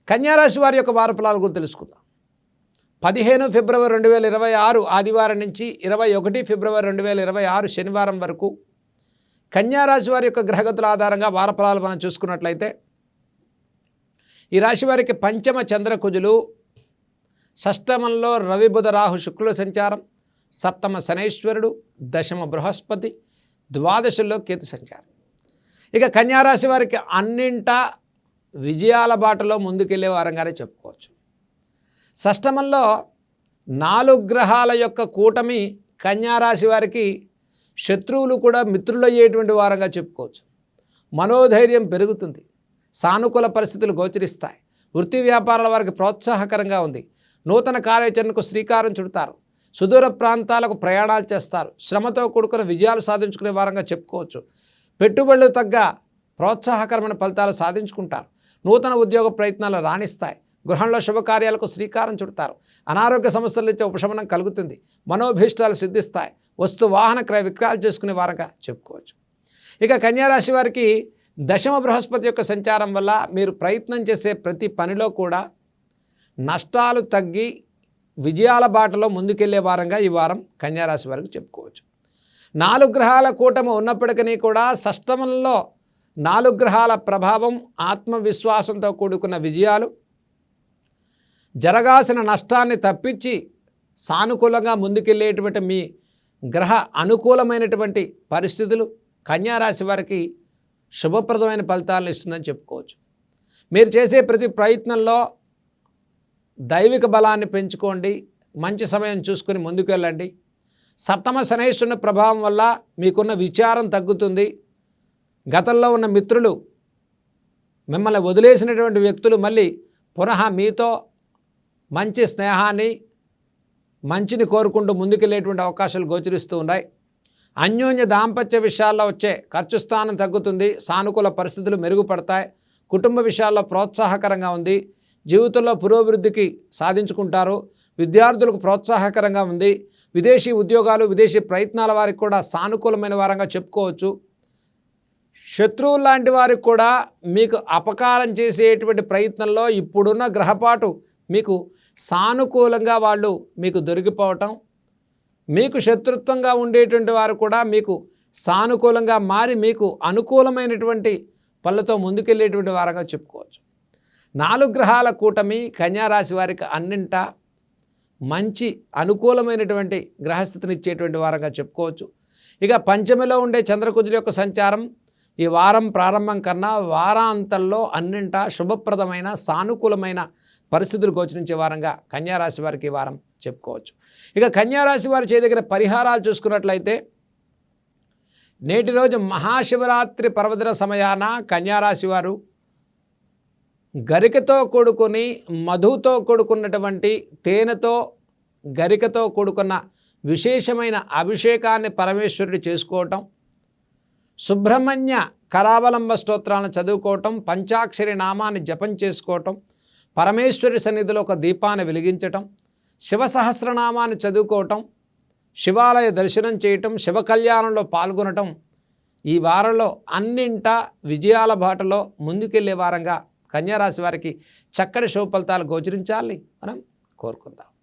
కన్యారాశి వారి యొక్క వార ఫలాల గురించి తెలుసుకుందాం. 15 ఫిబ్రవరి 2026 ఆదివారం నుంచి 21 ఫిబ్రవరి 2026 శనివారం వరకు కన్యారాశి వారి యొక్క గ్రహగతుల ఆధారంగా వార ఫలాలు మనం చూసుకున్నట్లయితే, ఈ రాశి వారికి పంచమ చంద్రకుజులు, షష్టమంలో రవి బుధ రాహు శుక్రుల సంచారం, సప్తమ శనైశ్వరుడు, దశమ బృహస్పతి, ద్వాదశంలో కేతు సంచారం. ఇక కన్యారాశి వారికి అన్నింటా విజయాల బాటలో ముందుకెళ్లే వారంగానే చెప్పుకోవచ్చు. షష్టమంలో 4 గ్రహాల యొక్క కూటమి కన్యారాశి వారికి శత్రువులు కూడా మిత్రులయ్యేటువంటి వారంగా చెప్పుకోవచ్చు. మనోధైర్యం పెరుగుతుంది, సానుకూల పరిస్థితులు గోచరిస్తాయి. వృత్తి వ్యాపారాల వారికి ప్రోత్సాహకరంగా ఉంది. నూతన కార్యాచరణకు శ్రీకారం చుడతారు. సుదూర ప్రాంతాలకు ప్రయాణాలు చేస్తారు. శ్రమతో కూడుకున్న విజయాలు సాధించుకునే వారంగా చెప్పుకోవచ్చు. పెట్టుబడులు తగ్గ ప్రోత్సాహకరమైన ఫలితాలు సాధించుకుంటారు. నూతన ఉద్యోగ ప్రయత్నాలు రాణిస్తాయి. గృహంలో శుభకార్యాలకు శ్రీకారం చుడతారు. అనారోగ్య సమస్యల నుంచి ఉపశమనం కలుగుతుంది. మనోభీష్టాలు సిద్ధిస్తాయి. వస్తు వాహన క్రయ విక్రయాలు చేసుకునే వారంగా చెప్పుకోవచ్చు. ఇక కన్యారాశి వారికి దశమ బృహస్పతి యొక్క సంచారం వల్ల మీరు ప్రయత్నం చేసే ప్రతి పనిలో కూడా నష్టాలు తగ్గి విజయాల బాటలో ముందుకెళ్లే వారంగా ఈ వారం కన్యారాశి వారికి చెప్పుకోవచ్చు. 4 గ్రహాల కూటమి ఉన్నప్పటికీ కూడా షష్టమంలో 4 గ్రహాల ప్రభావం, ఆత్మవిశ్వాసంతో కూడుకున్న విజయాలు, జరగాల్సిన నష్టాన్ని తప్పించి సానుకూలంగా ముందుకెళ్ళేటువంటి మీ గ్రహ అనుకూలమైనటువంటి పరిస్థితులు కన్యారాశి వారికి శుభప్రదమైన ఫలితాలను ఇస్తుందని చెప్పుకోవచ్చు. మీరు చేసే ప్రతి ప్రయత్నంలో దైవిక బలాన్ని పెంచుకోండి. మంచి సమయం చూసుకొని ముందుకు వెళ్ళండి. సప్తమ శనైశ్వరుని ప్రభావం వల్ల మీకున్న విచారం తగ్గుతుంది. గతంలో ఉన్న మిత్రులు, మిమ్మల్ని వదిలేసినటువంటి వ్యక్తులు మళ్ళీ పునః మీతో మంచి స్నేహాన్ని, మంచిని కోరుకుంటూ ముందుకెళ్ళేటువంటి అవకాశాలు గోచరిస్తూ ఉన్నాయి. అన్యోన్య దాంపత్య విషయాల్లో వచ్చే ఖర్చు స్థానం తగ్గుతుంది. సానుకూల పరిస్థితులు మెరుగుపడతాయి. కుటుంబ విషయాల్లో ప్రోత్సాహకరంగా ఉంది. జీవితంలో పురోభివృద్ధికి సాధించుకుంటారు. విద్యార్థులకు ప్రోత్సాహకరంగా ఉంది. విదేశీ ఉద్యోగాలు, విదేశీ ప్రయత్నాల వారికి కూడా సానుకూలమైన వారంగా చెప్పుకోవచ్చు. శత్రువులు లాంటి వారికి కూడా మీకు అపకారం చేసేటువంటి ప్రయత్నంలో ఇప్పుడున్న గ్రహపాటు మీకు సానుకూలంగా వాళ్ళు మీకు దొరికిపోవటం, మీకు శత్రుత్వంగా ఉండేటువంటి వారు కూడా మీకు సానుకూలంగా మారి మీకు అనుకూలమైనటువంటి పనులతో ముందుకెళ్ళేటువంటి వారంగా చెప్పుకోవచ్చు. 4 గ్రహాల కూటమి కన్యారాశి వారికి అన్నింటా మంచి అనుకూలమైనటువంటి గ్రహస్థితిని ఇచ్చేటువంటి వారంగా చెప్పుకోవచ్చు. ఇక పంచమిలో ఉండే చంద్రకుజుల యొక్క సంచారం ఈ వారం ప్రారంభం కన్నా వారాంతంలో అన్నింటా శుభప్రదమైన సానుకూలమైన పరిస్థితులు గోచరించే వారంగా కన్యారాశి వారికి ఈ వారం చెప్పుకోవచ్చు. ఇక కన్యారాశి వారు చేయదగిన పరిహారాలు చూసుకున్నట్లయితే, నేటి రోజు మహాశివరాత్రి పర్వదిన సమయాన కన్యారాశి వారు గరికతో కూడుకుని మధుతో కూడుకున్నటువంటి తేనెతో గరికతో కూడుకున్న విశేషమైన అభిషేకాన్ని పరమేశ్వరుడు చేసుకోవటం, సుబ్రహ్మణ్య కరావలంబ స్తోత్రాలను చదువుకోవటం, పంచాక్షరి నామాన్ని జపం చేసుకోవటం, పరమేశ్వరి సన్నిధిలో ఒక దీపాన్ని వెలిగించటం, శివ సహస్రనామాన్ని చదువుకోవటం, శివాలయ దర్శనం చేయటం, శివ కళ్యాణంలో పాల్గొనటం ఈ వారంలో అన్నింటా విజయాల బాటలో ముందుకెళ్లే వారంగా కన్యారాశి వారికి చక్కటి శుభ ఫలితాలు గోచరించాలని మనం కోరుకుందాం.